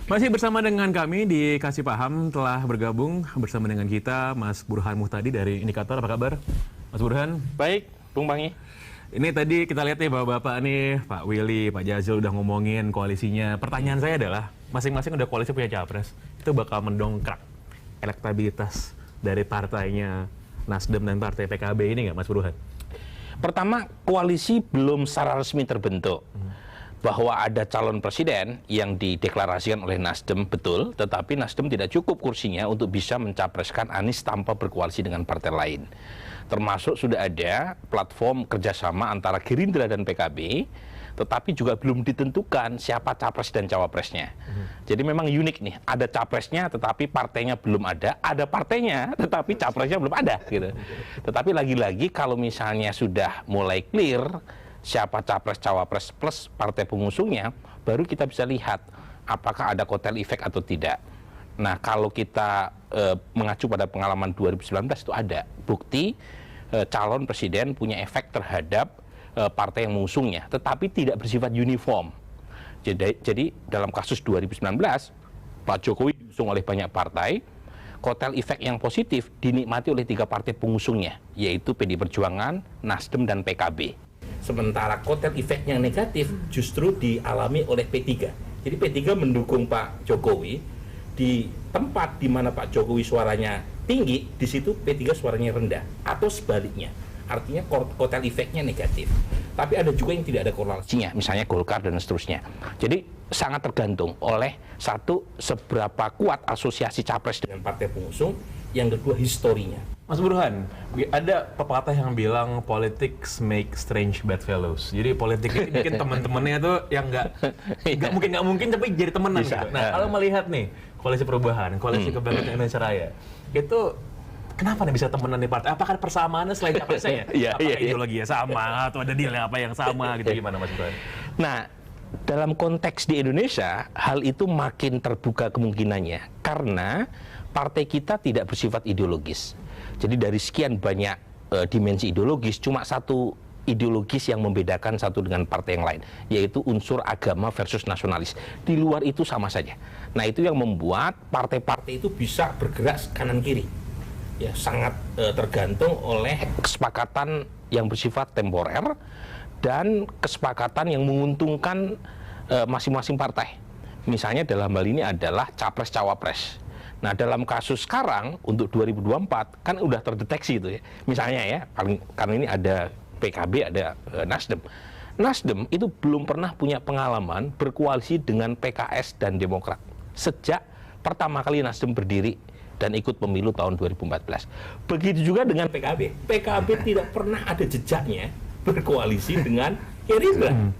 Masih bersama dengan kami di Kasih Paham, telah bergabung bersama dengan kita Mas Burhan Muhtadi dari Indikator. Apa kabar Mas Burhan? Baik, Bung Bangi. Ini tadi kita lihat nih bapak-bapak nih, Pak Willy, Pak Jazil udah ngomongin koalisinya. Pertanyaan saya adalah, masing-masing udah koalisi punya capres, itu bakal mendongkrak elektabilitas dari partainya Nasdem dan partai PKB ini nggak, Mas Burhan? Pertama, koalisi belum secara resmi terbentuk. Bahwa ada calon presiden yang dideklarasikan oleh Nasdem betul, tetapi Nasdem tidak cukup kursinya untuk bisa mencapreskan Anies tanpa berkoalisi dengan partai lain. Termasuk sudah ada platform kerjasama antara Gerindra dan PKB, tetapi juga belum ditentukan siapa capres dan cawapresnya. Jadi memang unik nih, ada capresnya tetapi partainya belum ada partainya tetapi capresnya belum ada gitu. Tetapi lagi-lagi kalau misalnya sudah mulai clear siapa capres cawapres plus partai pengusungnya, baru kita bisa lihat apakah ada kotel efek atau tidak. Nah, kalau kita mengacu pada pengalaman 2019 itu ada bukti calon presiden punya efek terhadap partai yang mengusungnya, tetapi tidak bersifat uniform. Jadi dalam kasus 2019 Pak Jokowi diusung oleh banyak partai, kotel efek yang positif dinikmati oleh 3 partai pengusungnya, yaitu PD Perjuangan, Nasdem, dan PKB. Sementara kotel efek yang negatif justru dialami oleh P3. Jadi P3 mendukung Pak Jokowi di tempat di mana Pak Jokowi suaranya tinggi, di situ P3 suaranya rendah, atau sebaliknya. Artinya kotel efeknya negatif. Tapi ada juga yang tidak ada korelasinya, misalnya Golkar dan seterusnya. Jadi sangat tergantung oleh satu, seberapa kuat asosiasi capres dengan partai pengusung, yang kedua historinya. Mas Burhan, ada pepatah yang bilang politics make strange bedfellows. Jadi politik ini bikin teman-temannya tuh yang nggak mungkin tapi jadi temenan gitu. Nah, kalau melihat nih koalisi perubahan, koalisi kebangkitan Indonesia Raya, itu kenapa nih bisa temenan di partai? Apakah persamaannya selain capresnya ya? Apakah ideologinya sama atau ada deal apa yang sama gitu, gimana Mas Burhan? Nah, dalam konteks di Indonesia, hal itu makin terbuka kemungkinannya karena partai kita tidak bersifat ideologis. Jadi dari sekian banyak dimensi ideologis, cuma satu ideologis yang membedakan satu dengan partai yang lain, yaitu unsur agama versus nasionalis. Di luar itu sama saja. Nah, itu yang membuat partai-partai itu bisa bergerak kanan kiri. Ya, sangat tergantung oleh kesepakatan yang bersifat temporer dan kesepakatan yang menguntungkan masing-masing partai. Misalnya dalam hal ini adalah capres-cawapres. Nah, dalam kasus sekarang untuk 2024 kan udah terdeteksi itu ya. Misalnya ya, karena ini ada PKB, ada Nasdem. Nasdem itu belum pernah punya pengalaman berkoalisi dengan PKS dan Demokrat sejak pertama kali Nasdem berdiri dan ikut pemilu tahun 2014. Begitu juga dengan PKB. PKB tidak pernah ada jejaknya berkoalisi dengan Gerindra.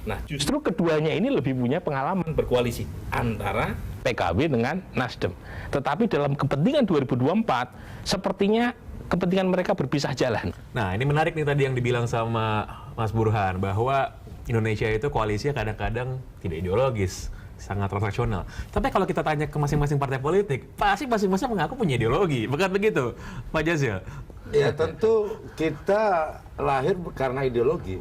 Nah, justru keduanya ini lebih punya pengalaman berkoalisi antara PKB dengan Nasdem. Tetapi dalam kepentingan 2024, sepertinya kepentingan mereka berpisah jalan. Nah, ini menarik nih tadi yang dibilang sama Mas Burhan, bahwa Indonesia itu koalisinya kadang-kadang tidak ideologis, sangat transaksional. Tapi kalau kita tanya ke masing-masing partai politik, pasti masing-masing mengaku punya ideologi. Bukan begitu, Pak Jazil? Ya, tentu kita lahir karena ideologi.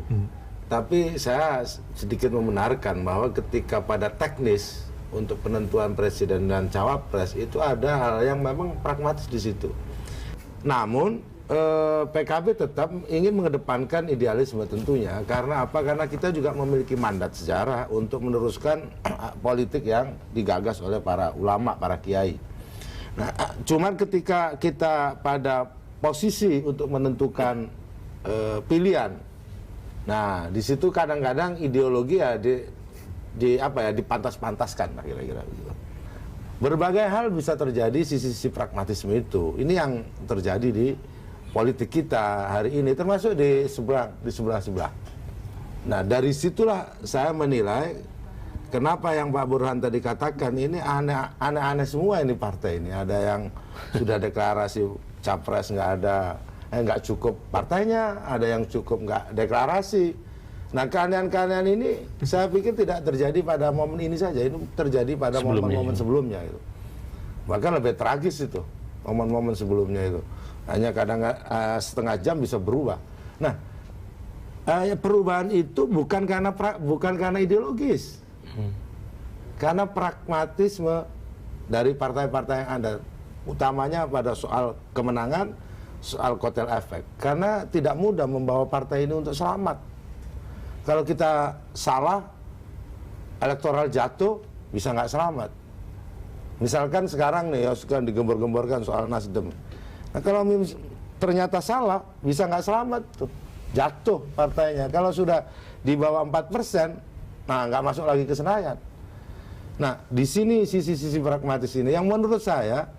Tapi saya sedikit membenarkan bahwa ketika pada teknis untuk penentuan presiden dan cawapres itu ada hal yang memang pragmatis di situ. Namun PKB tetap ingin mengedepankan idealisme tentunya. Karena apa? Karena kita juga memiliki mandat sejarah untuk meneruskan politik yang digagas oleh para ulama, para kiai. Nah, cuman ketika kita pada posisi untuk menentukan pilihan, nah di situ kadang-kadang ideologi ya dipantas-pantaskan kira-kira begitu. Berbagai hal bisa terjadi sisi-sisi pragmatisme itu. Ini yang terjadi di politik kita hari ini, termasuk di sebelah-sebelah. Nah, dari situlah saya menilai kenapa yang Pak Burhan tadi katakan ini aneh-aneh semua ini partai ini. Ada yang sudah deklarasi capres nggak cukup partainya, ada yang cukup nggak deklarasi. Nah, keanehan-keanehan ini saya pikir tidak terjadi pada momen ini saja, ini terjadi pada momen-momen sebelumnya itu. Bahkan lebih tragis itu, momen-momen sebelumnya itu. Hanya kadang setengah jam bisa berubah. Nah, perubahan itu bukan karena ideologis. Karena pragmatisme dari partai-partai yang ada, utamanya pada soal kemenangan, soal kotel efek. Karena tidak mudah membawa partai ini untuk selamat. Kalau kita salah, elektoral jatuh, bisa nggak selamat. Misalkan sekarang nih, ya suka digembor-gemborkan soal Nasdem. Nah, kalau ternyata salah, bisa nggak selamat tuh. Jatuh partainya. Kalau sudah di bawah 4%, nah nggak masuk lagi ke Senayan. Nah, di sini sisi-sisi pragmatis ini yang menurut saya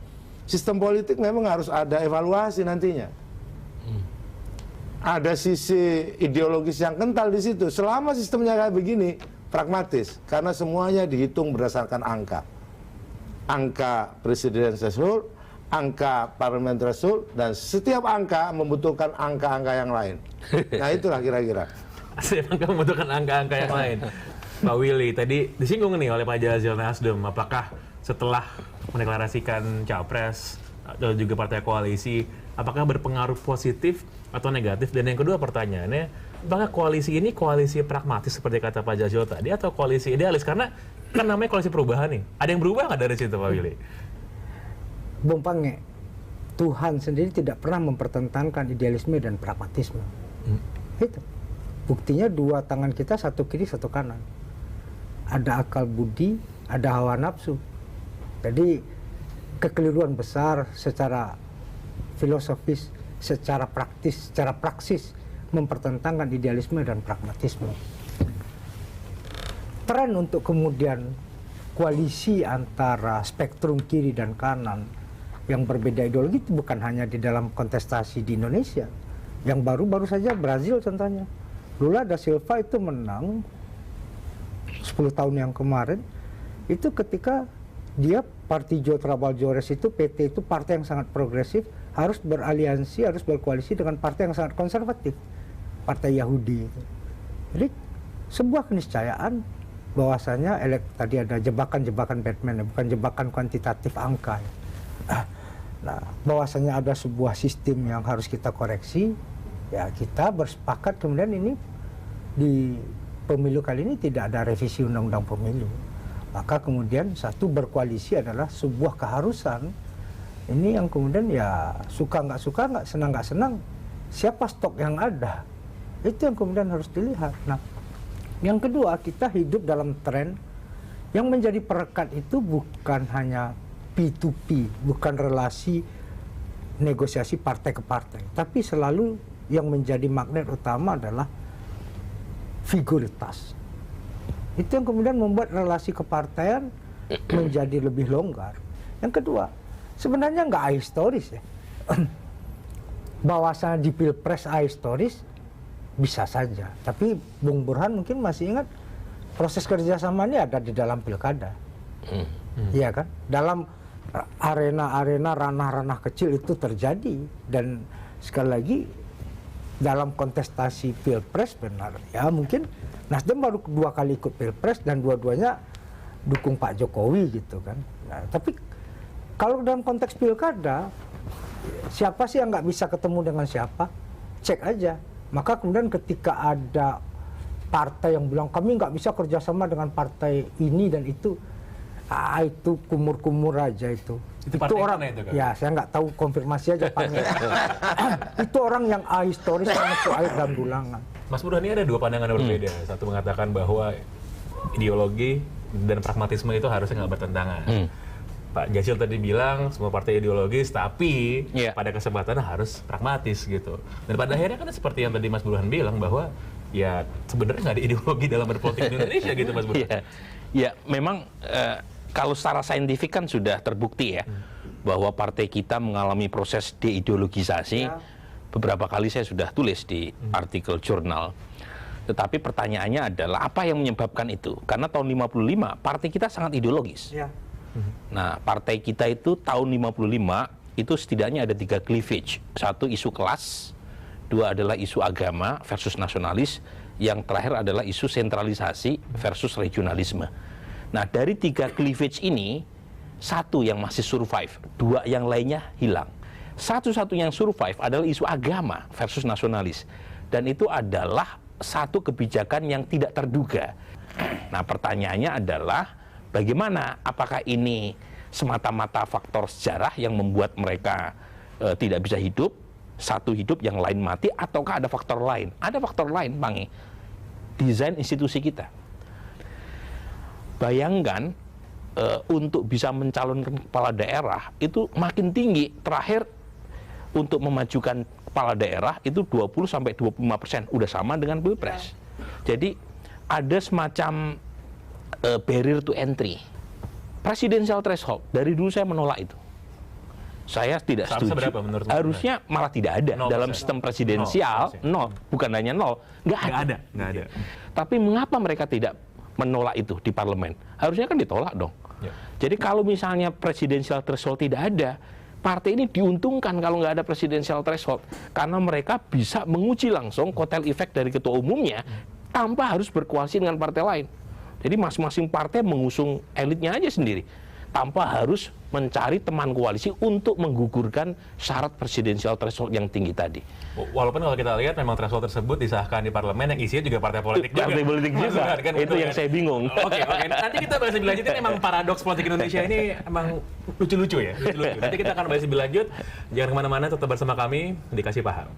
sistem politik memang harus ada evaluasi nantinya. Ada sisi ideologis yang kental di situ. Selama sistemnya kayak begini, pragmatis, karena semuanya dihitung berdasarkan angka. Angka presiden threshold, angka parliament threshold, dan setiap angka membutuhkan angka-angka yang lain. Nah, itulah kira-kira. Setiap angka membutuhkan angka-angka yang lain. Pak Willy, tadi disinggung nih oleh Pak Jazil Nasdem, apakah setelah mendeklarasikan capres atau juga partai koalisi, apakah berpengaruh positif atau negatif? Dan yang kedua pertanyaannya, apakah koalisi ini koalisi pragmatis seperti kata Pak Jazil tadi atau koalisi idealis? Karena kan namanya koalisi perubahan nih. Ada yang berubah nggak dari situ, Pak Willy? Bung Pange, Tuhan sendiri tidak pernah mempertentangkan idealisme dan pragmatisme. Itu. Buktinya dua tangan kita, satu kiri, satu kanan. Ada akal budi, ada hawa nafsu. Jadi kekeliruan besar secara filosofis, secara praktis, secara praksis mempertentangkan idealisme dan pragmatisme. Tren untuk kemudian koalisi antara spektrum kiri dan kanan yang berbeda ideologi itu bukan hanya di dalam kontestasi di Indonesia. Yang baru-baru saja Brazil contohnya. Lula da Silva itu menang 10 tahun yang kemarin itu ketika dia Partido Trabalhadores itu PT itu partai yang sangat progresif, harus beraliansi, harus berkoalisi dengan partai yang sangat konservatif, partai Yahudi itu. Jadi sebuah keniscayaan bahwasanya tadi ada jebakan-jebakan Batman, bukan jebakan kuantitatif angka. Nah, bahwasanya ada sebuah sistem yang harus kita koreksi, ya kita bersepakat kemudian ini di pemilu kali ini tidak ada revisi undang-undang pemilu. Maka kemudian satu berkoalisi adalah sebuah keharusan. Ini yang kemudian ya suka, nggak senang, siapa stok yang ada. Itu yang kemudian harus dilihat. Nah, yang kedua, kita hidup dalam tren yang menjadi perekat itu bukan hanya P2P, bukan relasi negosiasi partai ke partai, tapi selalu yang menjadi magnet utama adalah figuritas. Itu yang kemudian membuat relasi kepartaian menjadi lebih longgar. Yang kedua, sebenarnya nggak ahistoris ya. Bahwasanya di Pilpres ahistoris bisa saja. Tapi Bung Burhan mungkin masih ingat proses kerjasama ini ada di dalam pilkada. Iya kan? Dalam arena-arena, ranah-ranah kecil itu terjadi. Dan sekali lagi, dalam kontestasi Pilpres benar. Ya mungkin Nasdem baru 2 kali ikut Pilpres dan dua-duanya dukung Pak Jokowi gitu kan. Nah, tapi kalau dalam konteks pilkada, siapa sih yang nggak bisa ketemu dengan siapa? Cek aja. Maka kemudian ketika ada partai yang bilang kami nggak bisa kerjasama dengan partai ini dan itu, itu kumur-kumur aja itu. Itu orang itu kan? Ya saya nggak tahu, konfirmasi aja Pak. Itu orang yang ahistoris karena itu air dan dulangan. Mas Burhan, ini ada dua pandangan yang berbeda. Satu mengatakan bahwa ideologi dan pragmatisme itu harusnya nggak bertentangan. Pak Jazil tadi bilang semua partai ideologis, tapi pada kesempatan harus pragmatis gitu. Dan pada akhirnya kan seperti yang tadi Mas Burhan bilang bahwa ya sebenarnya nggak ada ideologi dalam berpolitik di Indonesia gitu, Mas Burhan. Ya, memang kalau secara saintifik kan sudah terbukti ya bahwa partai kita mengalami proses deideologisasi. Beberapa kali saya sudah tulis di artikel jurnal. Tetapi pertanyaannya adalah apa yang menyebabkan itu? Karena tahun 55 partai kita sangat ideologis. Nah, partai kita itu tahun 55 itu setidaknya ada 3 cleavage. 1 isu kelas, 2 adalah isu agama versus nasionalis, yang terakhir adalah isu sentralisasi versus regionalisme. Nah, dari 3 cleavage ini, 1 yang masih survive, 2 yang lainnya hilang. Satu-satunya yang survive adalah isu agama versus nasionalis. Dan itu adalah satu kebijakan yang tidak terduga. Nah, pertanyaannya adalah Bagaimana? Apakah ini semata-mata faktor sejarah yang membuat mereka tidak bisa hidup, satu hidup yang lain mati, ataukah ada faktor lain? Ada faktor lain, Bang. Desain institusi kita. Bayangkan untuk bisa mencalonkan kepala daerah itu makin tinggi. Terakhir untuk memajukan kepala daerah itu 20-25%, udah sama dengan Pilpres. Jadi ada semacam barrier to entry. Presidential threshold, dari dulu saya menolak itu. Saya tidak Seharusnya setuju. berapa menurut Harusnya malah tidak ada 0%. dalam sistem presidensial. 0%. Bukan hanya 0, nggak ada. Nggak ada. Tapi mengapa mereka tidak menolak itu di parlemen? Harusnya kan ditolak dong. Ya. Jadi kalau misalnya presidensial threshold tidak ada, partai ini diuntungkan kalau nggak ada presidensial threshold, karena mereka bisa menguji langsung kotel efek dari ketua umumnya tanpa harus berkoalisi dengan partai lain. Jadi masing-masing partai mengusung elitnya aja sendiri, tanpa harus mencari teman koalisi untuk menggugurkan syarat presidensial threshold yang tinggi tadi. Walaupun kalau kita lihat memang threshold tersebut disahkan di parlemen yang isinya juga partai politik juga. Partai politik juga. Maksudnya, kan, Itu betul, yang kan? saya bingung. Oke. Nanti kita bahas lebih lanjut. Ini emang paradoks politik Indonesia ini emang lucu-lucu ya. Lucu-lucu. Nanti kita akan bahas lebih lanjut. Jangan kemana-mana, tetap bersama kami. Dikasih paham.